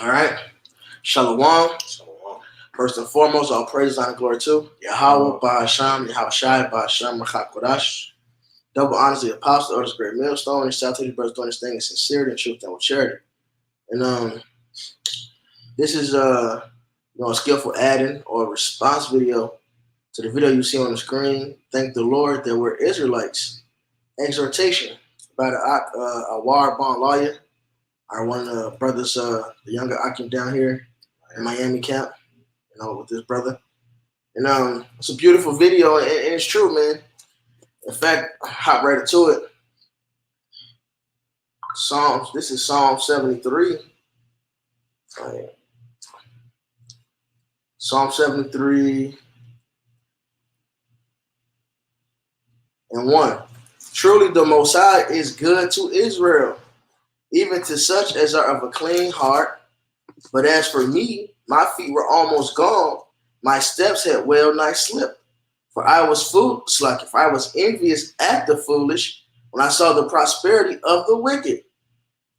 All right. Shalom. Shalom. First and foremost, all praise, honor, glory to Yahweh, Bahasham, Yahweh Shai, Bahasham, Machak Kodash. Double honors the apostle, elders, great millstone, and shout to these brothers doing this thing in sincerity and truth and with charity. And this is a skillful add-in or response video to the video you see on the screen. Thank the Lord that we're Israelites. Exhortation by the Awar Bond lawyer, our one of the brothers, the younger Akim down here in Miami camp, with this brother. And it's a beautiful video, and it's true, man. In fact, hop right into it. This is Psalm 73. Right. Psalm 73 and 1. Truly the Most High is good to Israel, even to such as are of a clean heart. But as for me, my feet were almost gone. My steps had well nigh slipped. For I was foolish, like if I was envious at the foolish when I saw the prosperity of the wicked.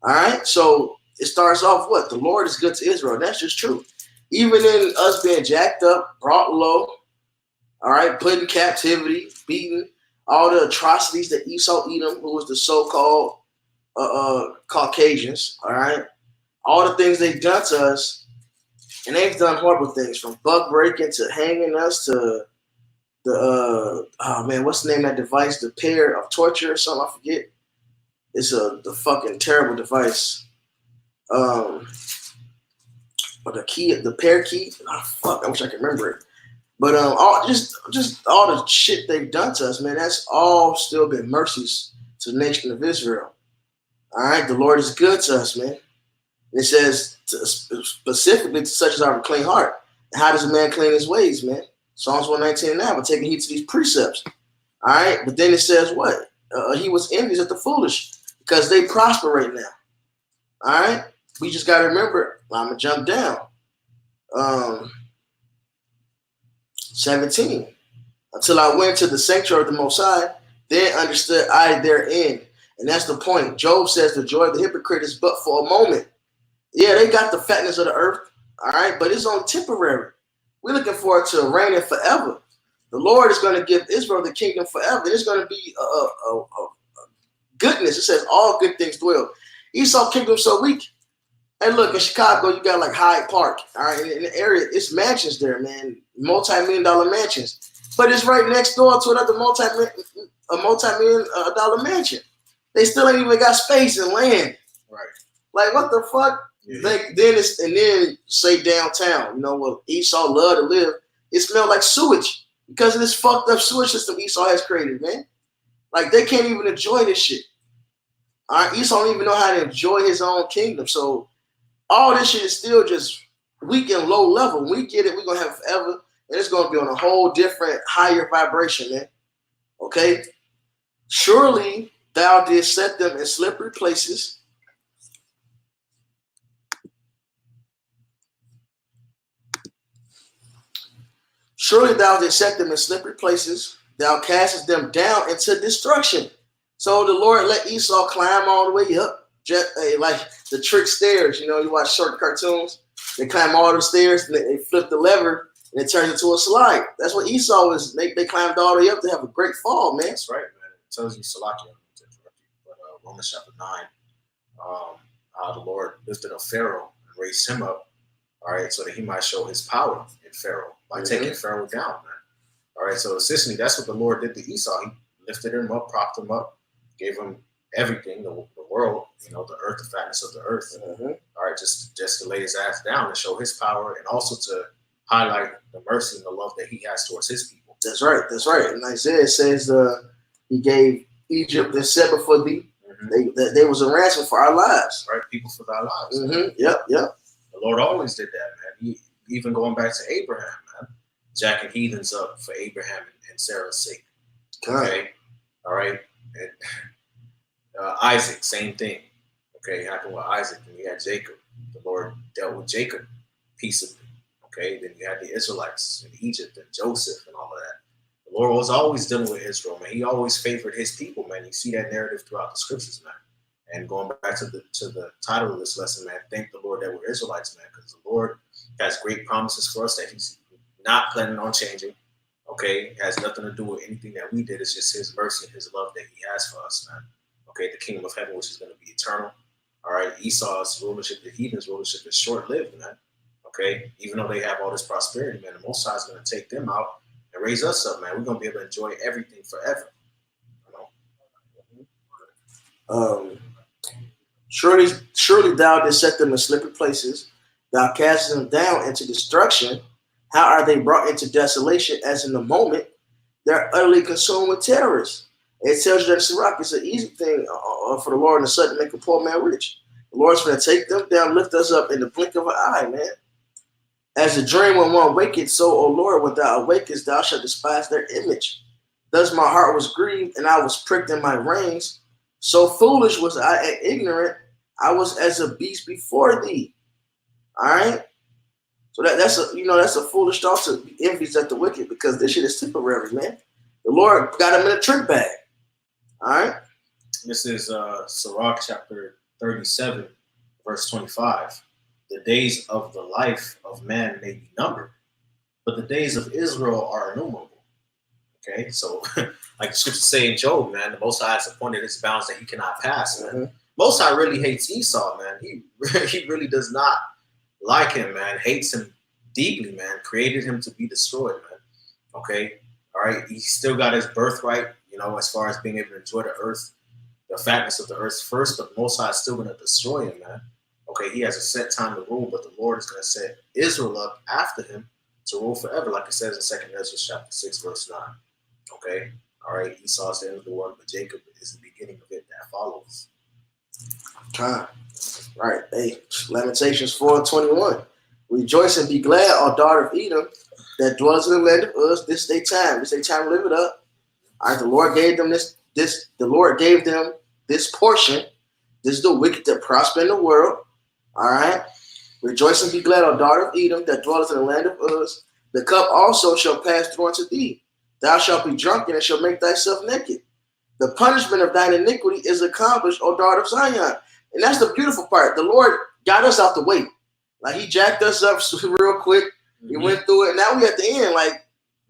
All right, so it starts off what? The Lord is good to Israel. That's just true. Even in us being jacked up, brought low, all right, put in captivity, beaten, all the atrocities that Esau Edom, who was the so-called Caucasians, all right, all the things they've done to us, and they've done horrible things, from buck breaking to hanging us to the what's the name of that device? The pair of torture or something, I forget. It's the fucking terrible device. Or the pair key. Oh, fuck, I wish I could remember it. But just all the shit they've done to us, man, that's all still been mercies to the nation of Israel. All right, the Lord is good to us, man. And it says specifically to such as our clean heart. And how does a man clean his ways, man? Psalms 119:9, but taking heed to these precepts. All right, but then it says what? He was envious at the foolish because they prosper right now. All right, we just got to remember. I'm gonna jump down. 17. Until I went to the sanctuary of the Most High, then understood I therein. And that's the point. Job says the joy of the hypocrite is but for a moment. Yeah, they got the fatness of the earth, all right, but it's only temporary. We're looking forward to reigning forever. The Lord is going to give Israel the kingdom forever. And it's going to be a goodness. It says all good things dwell. Esau kingdom so weak. Hey, look, in Chicago, you got like Hyde Park, all right? In the area, it's mansions there, man, multi-million-dollar mansions. But it's right next door to another multi-million-dollar mansion. They still ain't even got space and land. Right. Like, what the fuck? Yeah. Then say downtown, where Esau loved to live, it smelled like sewage because of this fucked up sewage system Esau has created, man. Like, they can't even enjoy this shit. All right, Esau don't even know how to enjoy his own kingdom. So all this shit is still just weak and low level. When we get it, we're going to have it forever. And it's going to be on a whole different, higher vibration, man. Okay? Surely thou didst set them in slippery places. Surely thou didst set them in slippery places. Thou castest them down into destruction. So the Lord let Esau climb all the way up. Like the trick stairs, you watch short cartoons. They climb all the stairs and they flip the lever and it turns into a slide. That's what Esau is. They climbed all the way up to have a great fall, man. That's right, man. It tells you, Salakia, but Romans chapter 9, how the Lord lifted up Pharaoh and raised him up, all right, so that he might show his power in Pharaoh by taking Pharaoh down, man. All right, so essentially that's what the Lord did to Esau. He lifted him up, propped him up, gave him everything, the world, the earth, the fatness of the earth. All right, just to lay his ass down and show his power, and also to highlight the mercy and the love that he has towards his people. That's right. And Isaiah says he gave Egypt the scepter for thee. They was a ransom for our lives. Right, people for thy lives. Yep. The Lord always did that, man. He, even going back to Abraham, man, jacking heathens up for Abraham and Sarah's sake. Okay, all right. And, Isaac, same thing. Okay, it happened with Isaac. Then you had Jacob. The Lord dealt with Jacob peaceably. Okay, then you had the Israelites in Egypt and Joseph and all of that. The Lord was always dealing with Israel, man. He always favored his people, man. You see that narrative throughout the scriptures, man. And going back to the title of this lesson, man, thank the Lord that we're Israelites, man, because the Lord has great promises for us that He's not planning on changing. Okay, it has nothing to do with anything that we did. It's just His mercy and His love that He has for us, man. Okay, the kingdom of heaven, which is going to be eternal. All right, Esau's rulership, the heathen's rulership, is short-lived, man. Okay, even though they have all this prosperity, man, the Most High is going to take them out and raise us up, man. We're going to be able to enjoy everything forever. Surely thou didst set them in slippery places. Thou castest them down into destruction. How are they brought into desolation as in the moment? They're utterly consumed with terrors. It tells you that Sirach is an easy thing for the Lord and the Son to make a poor man rich. The Lord's going to take them down, lift us up in the blink of an eye, man. As a dream when one waketh, so, O Lord, when thou awakest, thou shalt despise their image. Thus my heart was grieved, and I was pricked in my reins. So foolish was I and ignorant, I was as a beast before thee. All right? So that's a foolish thought to be envious at the wicked, because this shit is temporary, man. The Lord got him in a trick bag. All right? This is Sirach chapter 37, verse 25. The days of the life of man may be numbered, but the days of Israel are innumerable. Okay, so like the scriptures say in Job, man, the Most High has appointed his bounds that he cannot pass, man. Mm-hmm. Most High really hates Esau, man. He really does not like him, man. Hates him deeply, man. Created him to be destroyed, man. Okay, all right. He still got his birthright, as far as being able to enjoy the earth, the fatness of the earth first, but the Most High is still going to destroy him, man. Okay, he has a set time to rule, but the Lord is going to set Israel up after him to rule forever, like it says in 2 Ezra chapter 6, verse 9. Okay, all right, Esau is the end of the world, but Jacob is the beginning of it that follows. Right. Hey, Lamentations 4:21. Rejoice and be glad, O daughter of Edom, that dwells in the land of Uz, this day time to live it up. All right, the Lord gave them this portion. This is the wicked that prosper in the world. All right. Rejoice and be glad, O daughter of Edom, that dwelleth in the land of Uz. The cup also shall pass through unto thee. Thou shalt be drunken and shalt make thyself naked. The punishment of thine iniquity is accomplished, O daughter of Zion. And that's the beautiful part. The Lord got us out the way. Like, he jacked us up real quick. Mm-hmm. He went through it. And now we at the end. Like,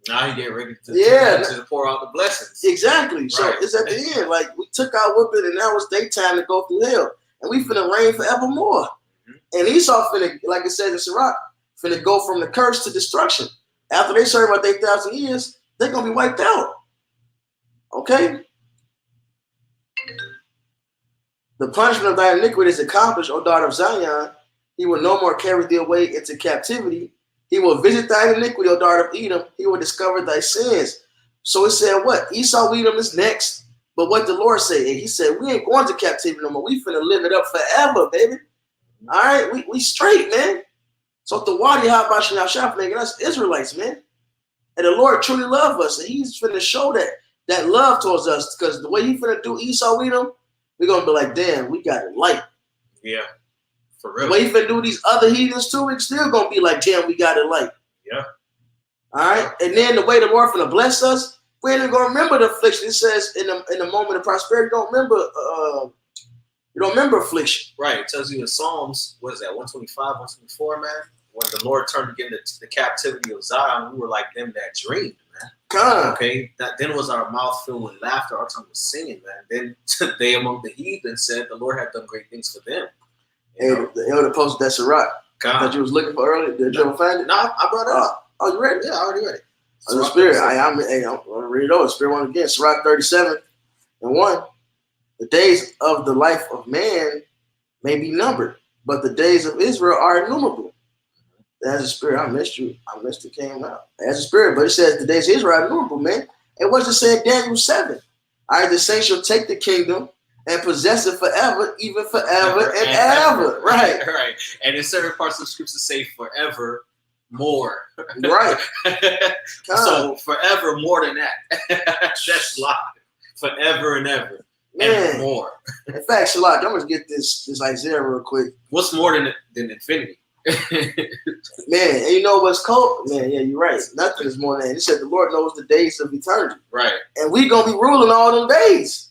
now he get ready to pour out the blessings. Exactly. Right. So it's at the end. Like, we took our whipping and now it's daytime to go through hell. And we finna reign forevermore. Mm-hmm. And Esau finna, like it says in Sirach, finna go from the curse to destruction. After they serve about 8,000 years, they're going to be wiped out. Okay? The punishment of thy iniquity is accomplished, O daughter of Zion. He will no more carry thee away into captivity. He will visit thy iniquity, O daughter of Edom. He will discover thy sins. So it said what? Esau, Edom is next. But what the Lord said, he said, we ain't going to captivity no more. We finna live it up forever, baby. All right? We straight, man. So the Wadi Habashin Al-Shaf, man, us Israelites, man. And the Lord truly loves us. And he's finna show that love towards us. Because the way he finna do Esau, Edom, we're going to be like, damn, we got it light. Yeah, for real. The way he finna do these other heathens too, we're still going to be like, damn, we got it light. Yeah. All right? And then the way the Lord finna bless us, we ain't even going to remember the affliction. It says in the moment of prosperity, you don't remember affliction. Right. It tells you in Psalms, what is that, 125, 124, man? When the Lord turned again to the captivity of Zion, we were like them that dreamed, man. God. Okay, then was our mouth filled with laughter, our tongue was singing, man. Then they among the heathen said the Lord had done great things for them. Hey, the elder posted that Sirach that you was looking for earlier. Did you ever find it? No, I brought it up. Oh, you read it? Yeah, I already read it. The Spirit, I'm going to read it over. Spirit one again. Sirach 37:1. The days of the life of man may be numbered, but the days of Israel are innumerable. As a spirit, I missed you. I missed it came out. As a spirit, but it says the days of Israel are innumerable, man. And what's it say in Daniel 7? All right, the saints shall take the kingdom and possess it forever, even forever and ever. Right. Right. And in certain parts of the scripture say forever more. Right. So forever more than that. That's live. Forever and ever. Man. And more. In fact, Shalak, I'm going to get this Isaiah real quick. What's more than infinity? Man, and you know what's cold? Man, yeah, you're right. Nothing is more than that. It said the Lord knows the days of eternity. Right. And we gonna be ruling all them days.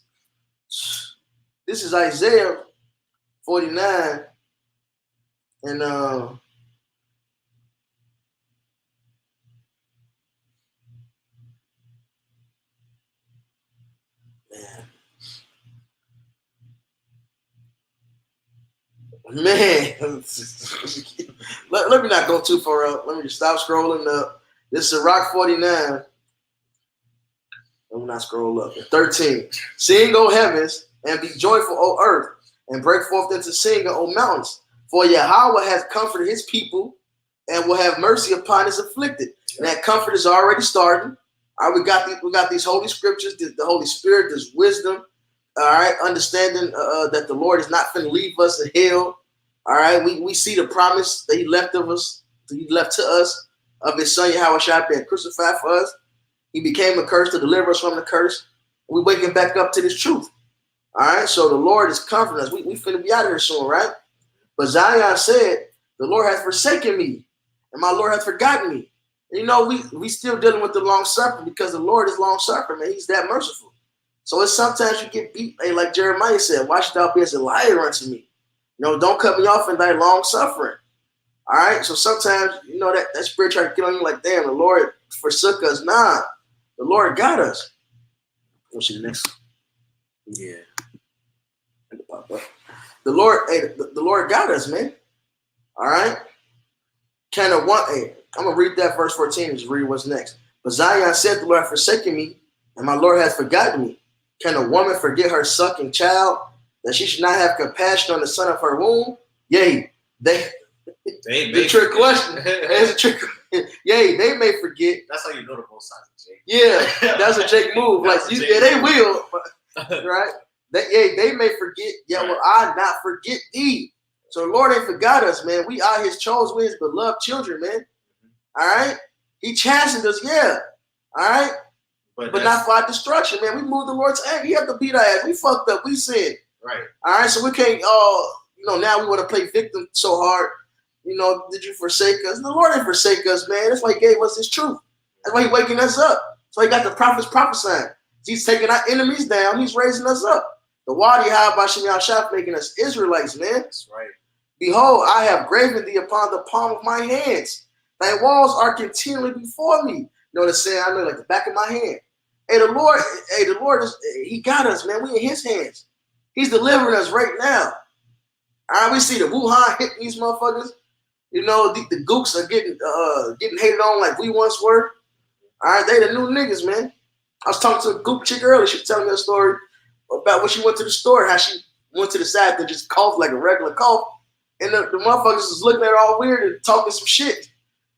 This is Isaiah 49, and man, let me not go too far up. Let me just stop scrolling up. This is Rock 49. Let me not scroll up. 13. Sing, O heavens, and be joyful, O earth, and break forth into singing, O mountains. For Yahweh has comforted his people and will have mercy upon his afflicted. And that comfort is already starting. All right, we got these holy scriptures, the Holy Spirit, this wisdom. All right, understanding that the Lord is not going to leave us in hell. All right, we see the promise that he left of us, he left to us of his son Yahweh Shai being crucified for us. He became a curse to deliver us from the curse. We waking back up to this truth. All right, so the Lord is comforting us. We finna be out of here soon, right? But Zion said, the Lord has forsaken me, and my Lord has forgotten me. And you know, we still dealing with the long suffering because the Lord is long suffering, man. He's that merciful. So it's sometimes you get beat, hey, like Jeremiah said, why should thou be as a liar unto me? You know, don't cut me off in thy long suffering. All right, so sometimes, you know, that spirit try to get on you like, damn, the Lord forsook us. Nah, the Lord got us. We'll see the next. Yeah. The Lord, hey, the Lord got us, man. All right. Hey, I'm gonna read that verse 14 and just read what's next. But Zion said, the Lord has forsaken me, and my Lord has forgotten me. Can a woman forget her sucking child, that she should not have compassion on the son of her womb? Yea, the trick question. It's a trick. Yea, they may forget. That's how you know the most sides of Jake. Yeah, that's a Jake move. Like they will, right? They may forget, will I not forget thee? So the Lord ain't forgot us, man. We are his chosen, we his beloved children, man. All right? He chastened us, yeah. All right? But not for our destruction, man. We moved the Lord's anger. He had to beat our ass. We fucked up. We sinned. Right. All right? So we can't, now we want to play victim so hard. You know, did you forsake us? The Lord didn't forsake us, man. That's why he gave us his truth. That's why he's waking us up. So he got the prophets prophesying. He's taking our enemies down. He's raising us up. The Wadi Habashim Yashaf making us Israelites, man. That's right. Behold, I have graven thee upon the palm of my hands. Thy walls are continually before me. You know what I'm saying? I know, like the back of my hand. Hey, the Lord is, he got us, man. We in his hands. He's delivering us right now. All right, we see the Wuhan hitting these motherfuckers. You know, the gooks are getting hated on like we once were. All right, they the new niggas, man. I was talking to a gook chick earlier. She was telling me a story about when she went to the store, how she went to the side to just cough like a regular cough. And the motherfuckers was looking at her all weird and talking some shit.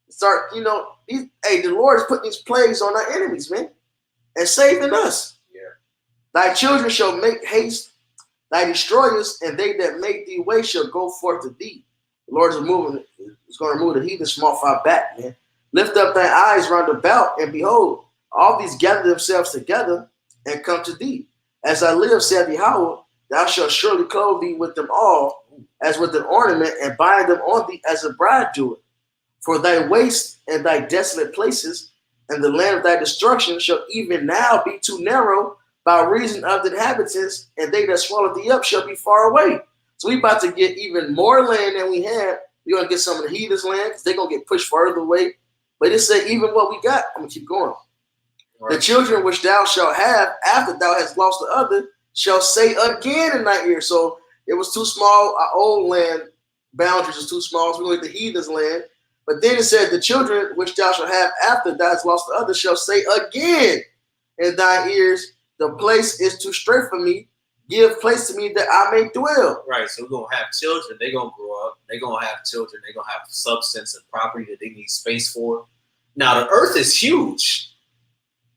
Start, you know, the Lord is putting these plagues on our enemies, man, and saving us. Yeah. Thy children shall make haste, thy destroyers, and they that make thee way shall go forth to thee. The Lord is going to remove the heathen from off our back, man. Lift up thy eyes round about, and behold, all these gather themselves together and come to thee. As I live, saith Yahweh, thou shalt surely clothe thee with them all, as with an ornament, and bind them on thee as a bride doeth. For thy waste and thy desolate places, and the land of thy destruction shall even now be too narrow by reason of the inhabitants, and they that swallow thee up shall be far away. So we about to get even more land than we had. We're going to get some of the heathens' land because they're going to get pushed further away. But it said, even what we got, I'm going to keep going. Right. The children which thou shalt have after thou hast lost the other shall say again in thy ear. So it was too small. Our old land boundaries was too small. So we went to heathens' land. But then it said, the children which thou shalt have after thou hast lost the other shall say again in thy ears, the place is too straight for me. Give place to me that I may dwell. Right. So we're going to have children. They're going to grow up. They're going to have children. They're going to have substance and property that they need space for. Now, the earth is huge.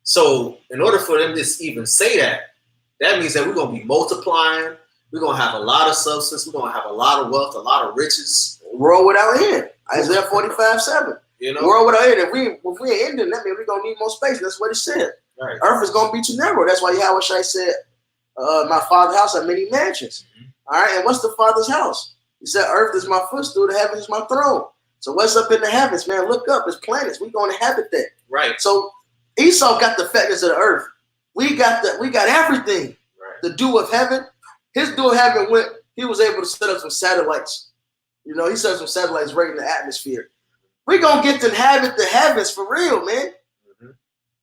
So in order for them to even say that, that means that we're going to be multiplying. We're going to have a lot of substance. We're going to have a lot of wealth, a lot of riches. World without end. Isaiah 45:7. You know? World without end. If we ain't ending, that means we're going to need more space. That's what it said. Right. Earth is going to be too narrow. That's why Yahweh Shai said, my father's house have many mansions. Mm-hmm. All right. And what's the father's house? He said, earth is my footstool, the heavens is my throne. So what's up in the heavens, man? Look up. It's planets. We're going to inhabit that. Right. So Esau got the fatness of the earth. We got everything. Right. The dew of heaven. His dual heaven he was able to set up some satellites. You know, he set up some satellites right in the atmosphere. We're going to get to inhabit the heavens for real, man. Mm-hmm.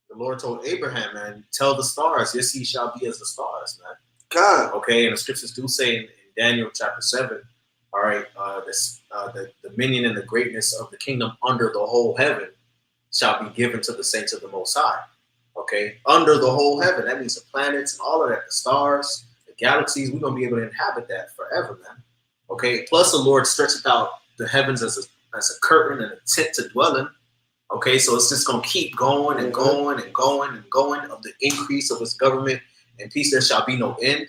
The Lord told Abraham, man, tell the stars, yes, he shall be as the stars, man. God. Okay, and the scriptures do say in Daniel chapter 7, all right, the dominion and the greatness of the kingdom under the whole heaven shall be given to the saints of the Most High. Okay, under the whole heaven. That means the planets and all of that, the stars, the galaxies, we're going to be able to inhabit that forever, man. Okay, plus the Lord stretches out the heavens as a curtain and a tent to dwell in. Okay, so it's just going to keep going and going and going and going of the increase of his government and peace. There shall be no end.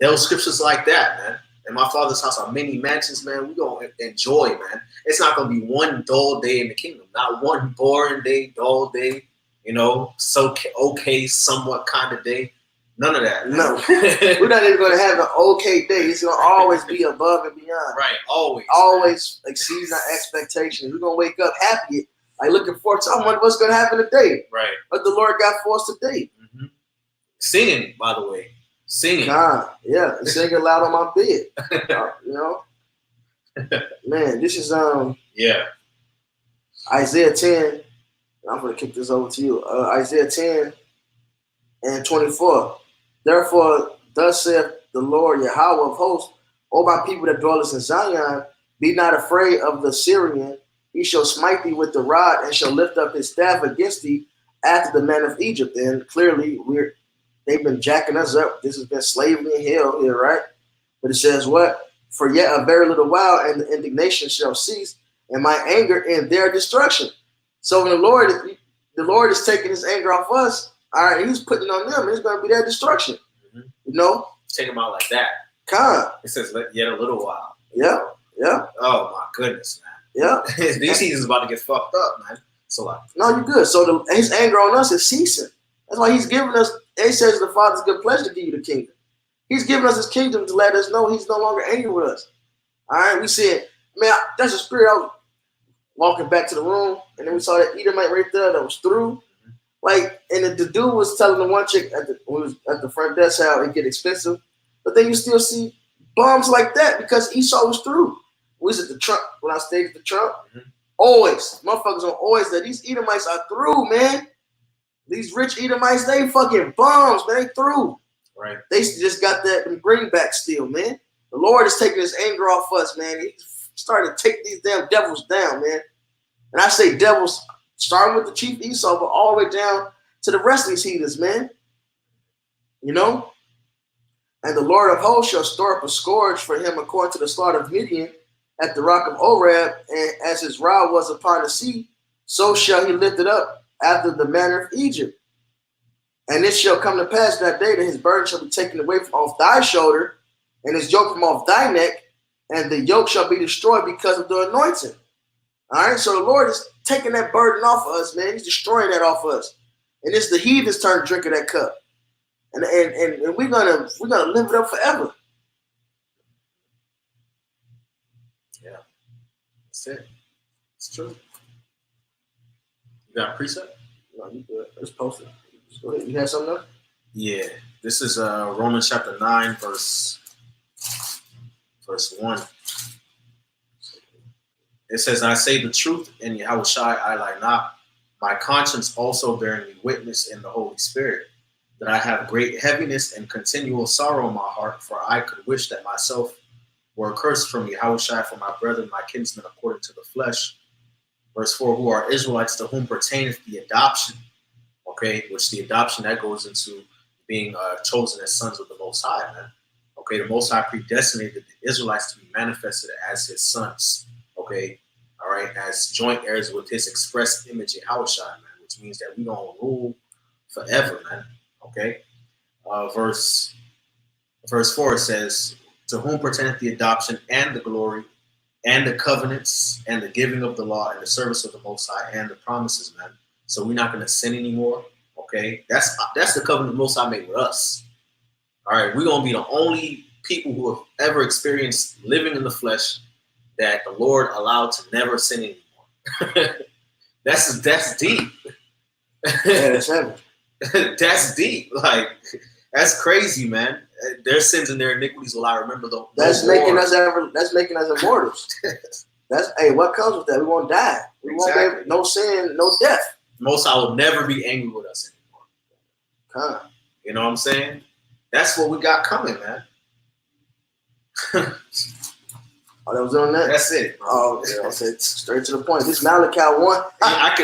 Those scriptures like that, man. In my Father's house are many mansions, man. We're going to enjoy, man. It's not going to be one dull day in the kingdom. Not one boring day, dull day, you know, so okay, somewhat kind of day. None of that. No. We're not even going to have an okay day. It's going to always be above and beyond. Right, always. Always exceeds our expectations. We're going to wake up happy, like looking forward to, I wonder what's going to happen today. Right. What the Lord got for us today. Mm-hmm. Singing, by the way. Singing. God, yeah. Singing loud on my bed. You know? Man, this is Isaiah 10. I'm going to kick this over to you. Isaiah 10 and 24. Therefore, thus saith the Lord Yahweh of hosts, O my people that dwellest in Zion, be not afraid of the Syrian. He shall smite thee with the rod and shall lift up his staff against thee after the manner of Egypt. And clearly, they've been jacking us up. This has been slavery and hell here, right? But it says what? For yet a very little while, and the indignation shall cease, and my anger and their destruction. So when the Lord is taking his anger off us, all right, he's putting it on them. It's going to be their destruction. Mm-hmm. You know? Take them out like that. It says, yet a little while. Yeah, yeah. Oh, my goodness, man. Yeah. These seasons about to get fucked up, man. So, no, you're good. So his anger on us is ceasing. That's why he's giving us, he says the Father's good pleasure to give you the kingdom. He's giving us his kingdom to let us know he's no longer angry with us. All right, we said, man, that's the spirit. I was walking back to the room, and then we saw that Edomite right there that was through. Like, and the dude was telling the one chick when we was at the front desk how it get expensive. But then you still see bums like that because Esau was through. We was at the Trump, when I stayed at the Trump, always, motherfuckers on always that these Edomites are through, man. These rich Edomites, they fucking bums, man. They through. Right. They just got that greenback still, man. The Lord is taking his anger off us, man. He's starting to take these damn devils down, man. And I say devils, starting with the chief Esau, but all the way down to the rest of these heathens, man. You know? And the Lord of hosts shall store up a scourge for him according to the slaughter of Midian at the rock of Oreb, and as his rod was upon the sea, so shall he lift it up after the manner of Egypt. And it shall come to pass that day that his burden shall be taken away from off thy shoulder, and his yoke from off thy neck, and the yoke shall be destroyed because of the anointing. All right, so the Lord is taking that burden off of us, man. He's destroying that off of us. And it's the heathen's turn to drink of that cup. And we're gonna live it up forever. Yeah. That's it. It's true. You got a precept? No, you good. Let's post it. Go ahead. You have something else? Yeah. This is Romans chapter 9, verse 1. It says, I say the truth in Yahushai I lie not, my conscience also bearing me witness in the Holy Spirit, that I have great heaviness and continual sorrow in my heart, for I could wish that myself were accursed from Yahushai for my brethren, my kinsmen, according to the flesh. Verse 4, who are Israelites, to whom pertaineth the adoption, okay, which the adoption that goes into being chosen as sons of the Most High, man. Okay, the Most High predestinated the Israelites to be manifested as his sons, okay, all right, as joint heirs with his express image in Yahushai, man, which means that we're going to rule forever, man, okay. Verse 4 says, to whom pertaineth the adoption and the glory and the covenants and the giving of the law and the service of the Most High and the promises, man. So we're not going to sin anymore, okay? That's the covenant the Most High made with us. All right, we're going to be the only people who have ever experienced living in the flesh that the Lord allowed to never sin anymore. That's deep. Yeah, that's heavy. That's deep. Like, That's crazy, man. Their sins and their iniquities will I remember though. That's making us immortals. What comes with that? We won't die. We won't have no sin, no death. Most I will never be angry with us anymore. You know what I'm saying? That's what we got coming, man. Oh, that was on that? That's it. Bro. Oh, yeah, I said straight to the point. This Malachi 1.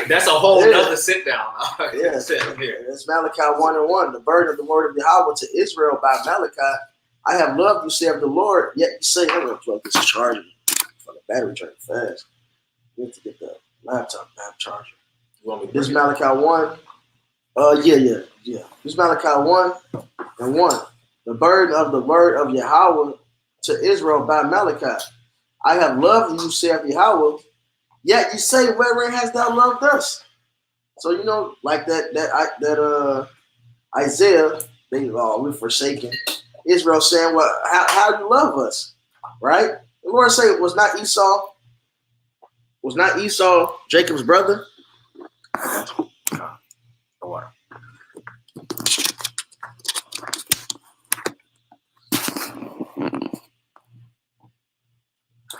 That's a whole nother sit down. Yeah, it's Malachi 1:1. The burden of the word of Yahweh to Israel by Malachi. I have loved you, saith the Lord. Yet you say, I'm going to plug this charger for the battery turning fast. You need to get the laptop charger. This Malachi 1. Yeah. This Malachi 1:1. The burden of the word of Yahweh to Israel by Malachi. I have loved you, saith Yahweh. Yet you say, wherein hast thou loved us? So like that Isaiah, we're forsaken. Israel saying, well, how do you love us? Right? The Lord said, was not Esau Jacob's brother?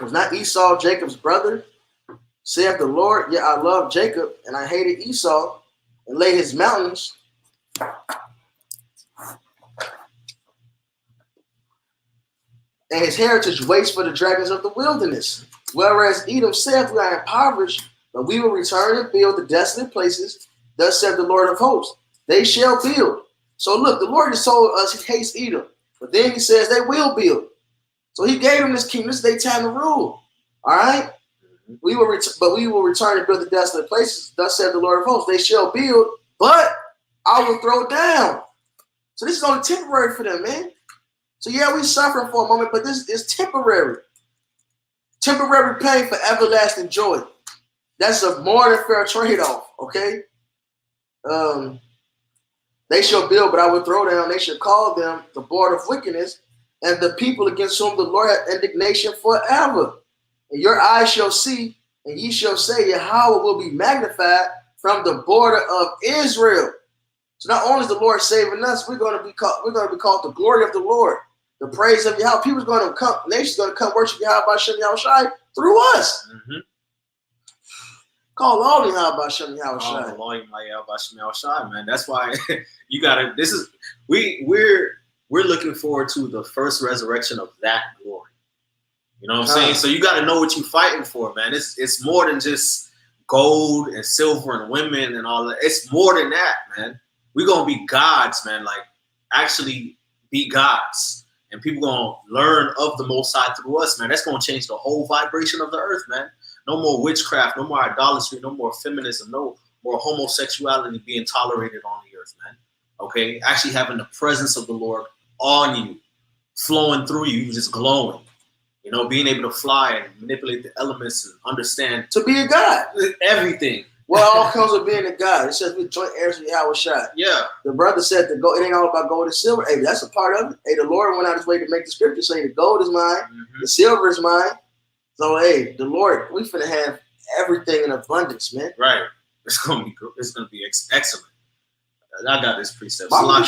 Was not Esau Jacob's brother? Saith the Lord, yet I loved Jacob, and I hated Esau, and laid his mountains. And his heritage waits for the dragons of the wilderness. Whereas Edom saith, we are impoverished, but we will return and build the desolate places. Thus saith the Lord of hosts, they shall build. So look, the Lord has told us he hates Edom, but then he says they will build. So he gave them this kingdom. This is their time to rule. All right? We will return and build the desolate places. Thus said the Lord of hosts, they shall build, but I will throw down. So this is only temporary for them, man. So yeah, we suffering for a moment, but this is temporary. Temporary pain for everlasting joy. That's a more than fair trade-off, okay? They shall build, but I will throw down. They shall call them the border of wickedness, and the people against whom the Lord hath indignation forever. And your eyes shall see, and ye shall say, Yahweh will be magnified from the border of Israel. So not only is the Lord saving us, we're going to be called the glory of the Lord, the praise of Yahweh. People's going to come, nations going to come worship Yahweh Bashem Yahushai through us. Mm-hmm. Call all Yahweh Bashem Yahushai. All Yahweh Bashem Yahushai, man. That's why you gotta. We're looking forward to the first resurrection of that glory. You know what I'm saying? So you got to know what you're fighting for, man. It's more than just gold and silver and women and all that. It's more than that, man. We're going to be gods, man. Like, actually be gods. And people going to learn of the Most High through us, man. That's going to change the whole vibration of the earth, man. No more witchcraft, no more idolatry, no more feminism, no more homosexuality being tolerated on the earth, man. Okay? Actually having the presence of the Lord on you, flowing through you, just glowing. You know, being able to fly and manipulate the elements and understand. To be a God. Everything. Well, it all comes with being a God. It says we joint heirs with Yahushua. Yeah. The brother said it ain't all about gold and silver. Hey, that's a part of it. Hey, the Lord went out his way to make the scripture say the gold is mine, the silver is mine. So, hey, the Lord, we finna have everything in abundance, man. Right. It's gonna be good. It's gonna be excellent. I got this precept. Slack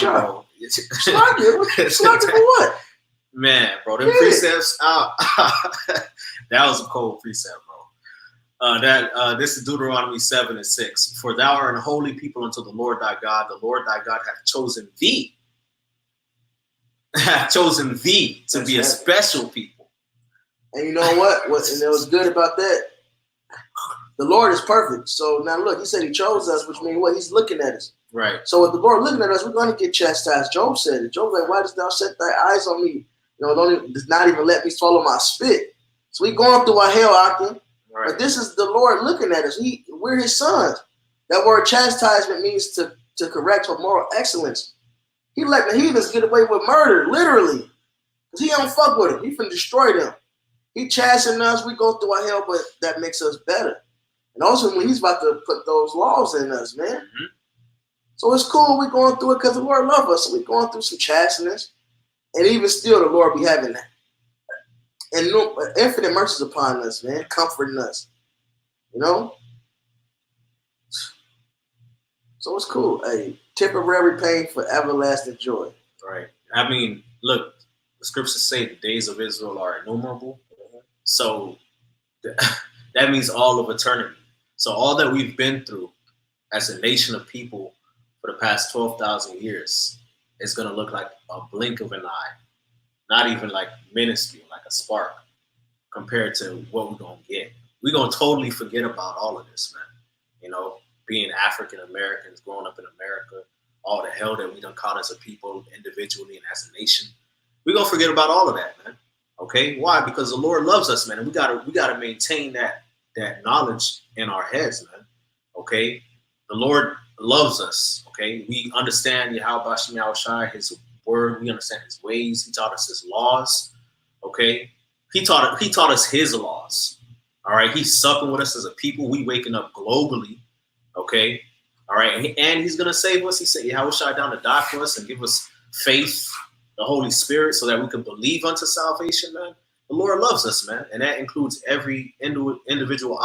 for what? Man, bro, them precepts out. That was a cold precept, bro. This is Deuteronomy 7:6. For thou art an holy people unto the Lord thy God. The Lord thy God hath chosen thee. Hath chosen thee to be a special people. And you know what? And it was good about that. The Lord is perfect. So now look, he said he chose us, which means what? He's looking at us. Right. So with the Lord looking at us, we're going to get chastised. Job said it. Job like, why dost thou set thy eyes on me? Does not even let me swallow my spit. So we going through a hell, Akim. Right. But this is the Lord looking at us. We're his sons. That word chastisement means to correct for moral excellence. He let the heathens get away with murder, literally. Because he don't fuck with them. He finna destroy them. He chastening us. We go through a hell, but that makes us better. And ultimately, he's about to put those laws in us, man. Mm-hmm. So it's cool. We're going through it because the Lord loves us. So we're going through some chastenings. And even still, the Lord be having that. And infinite mercies upon us, man, comforting us. You know? So it's cool. Hey, temporary pain for everlasting joy. Right. I mean, look, the scriptures say the days of Israel are innumerable. So that means all of eternity. So all that we've been through as a nation of people for the past 12,000 years is going to look like a blink of an eye, not even like minuscule, like a spark compared to what we're going to get. We're going to totally forget about all of this, man. You know, being African Americans, growing up in America, all the hell that we done caught as a people, individually and as a nation. We're going to forget about all of that, man. Okay? Why? Because the Lord loves us, man. And we gotta maintain that knowledge in our heads, man. Okay? The Lord loves us. Okay? We understand Yahweh Shem Shai, his word. We understand his ways. He taught us his laws. Okay? He taught us his laws. All right? He's supping with us as a people. We waking up globally. Okay? All right? And he's gonna save us. He said Yahweh Shai down to die for us and give us faith, the Holy Spirit, so that we can believe unto salvation, man. The Lord loves us, man. And that includes every individual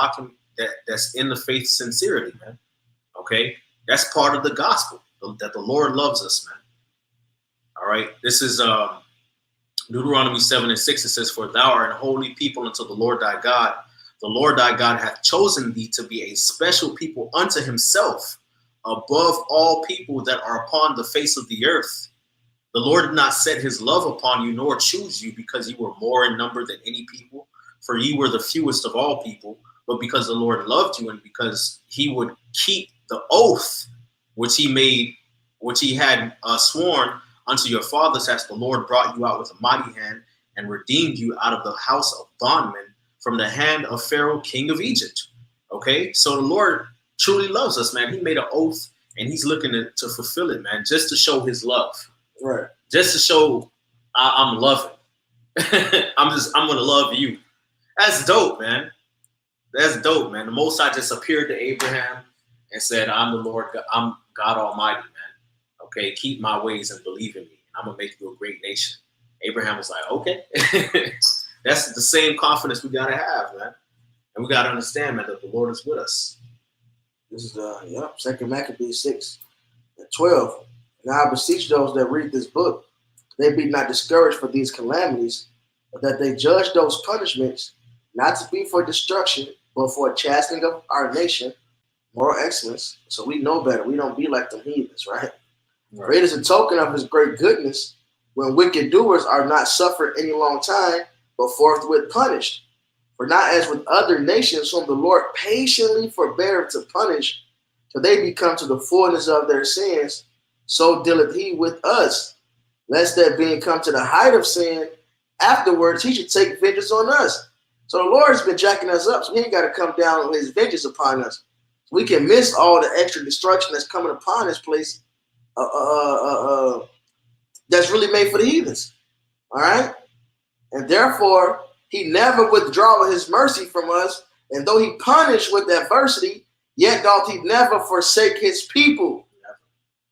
that's in the faith sincerely, man. Okay? That's part of the gospel, that the Lord loves us, man. All right? This is Deuteronomy 7:6. It says, "For thou art a holy people unto the Lord thy God. The Lord thy God hath chosen thee to be a special people unto himself, above all people that are upon the face of the earth. The Lord did not set his love upon you, nor choose you, because you were more in number than any people, for ye were the fewest of all people, but because the Lord loved you, and because he would keep the oath which he had sworn unto your fathers, as the Lord brought you out with a mighty hand, and redeemed you out of the house of bondmen, from the hand of Pharaoh, king of Egypt." Okay, so the Lord truly loves us, man. He made an oath, and he's looking to fulfill it, man, just to show his love. Right. Just to show I'm loving. I'm gonna love you. That's dope, man. That's dope, man. The Most High just appeared to Abraham and said, "I'm the Lord, I'm God Almighty, man. Okay, keep my ways and believe in me, and I'm gonna make you a great nation." Abraham was like, "Okay." That's the same confidence we gotta have, man. And we gotta understand, man, that the Lord is with us. This is 2 Maccabees 6:12. "Now I beseech those that read this book, they be not discouraged for these calamities, but that they judge those punishments not to be for destruction, but for a chastening of our nation, moral excellence." So we know better. We don't be like the heathens, right? For it is a token of his great goodness when wicked doers are not suffered any long time, but forthwith punished. For not as with other nations whom the Lord patiently forbeareth to punish, till they become to the fullness of their sins, so dealeth he with us, lest that being come to the height of sin, afterwards he should take vengeance on us. So the Lord's been jacking us up, so he ain't got to come down with his vengeance upon us. We can miss all the extra destruction that's coming upon this place that's really made for the heathens. All right? And therefore, he never withdraweth his mercy from us, and though he punished with adversity, yet doth he never forsake his people.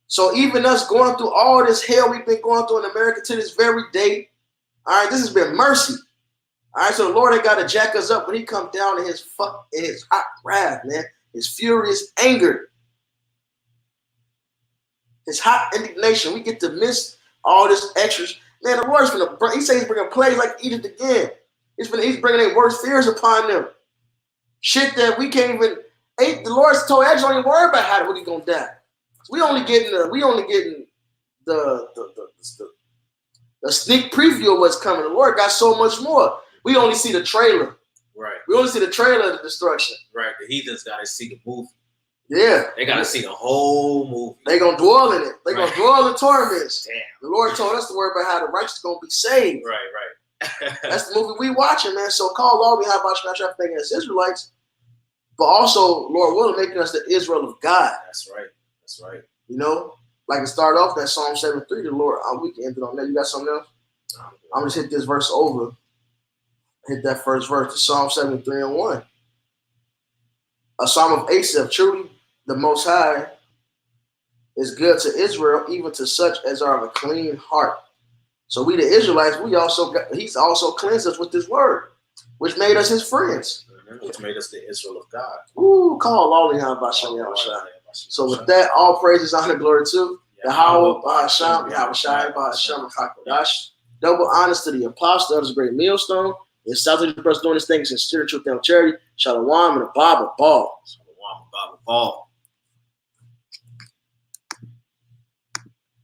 So even us going through all this hell we've been going through in America to this very day, all right, this has been mercy. All right, so the Lord ain't got to jack us up when he come down in his hot wrath, man, his furious anger, his hot indignation. We get to miss all this extras. Man, the Lord's going to, he says he's bringing plagues like Egypt again. He's bringing their worst fears upon them. Shit that we can't even, the Lord's told Edge, don't even worry about what he's going to die. We only getting the sneak preview of what's coming. The Lord got so much more. We only see the trailer. Right. We only see the trailer of the destruction. Right. The heathens got to see the movie. Yeah. They got to see the whole movie. They're going to dwell in it. They're going to dwell in torments. Damn. The Lord told us to worry about how the righteous going to be saved. Right. That's the movie we watching, man. So call all we have about thinking as Israelites, but also, Lord willing, making us the Israel of God. That's right. That's right. You know, like to start off that Psalm 7:3, the Lord, we can end it on that. You got something else? I'm just hit this verse over. Hit that first verse, Psalm 73:1. A psalm of Asaph. Truly, the Most High is good to Israel, even to such as are of a clean heart. So we, the Israelites, he's also cleansed us with this word, which made us his friends. Which made us the Israel of God. Ooh, call all the Hashem. So with that, all praises, honor, glory to Yahweh Ba'Hasham, Yahweh Shai Ba'Hasham HaKodash. Double honors to the apostle of this great millstone. And South Brother doing this thing in sincerity, truth, and charity. Shalom and a Bible ball. Shalom, Bible ball.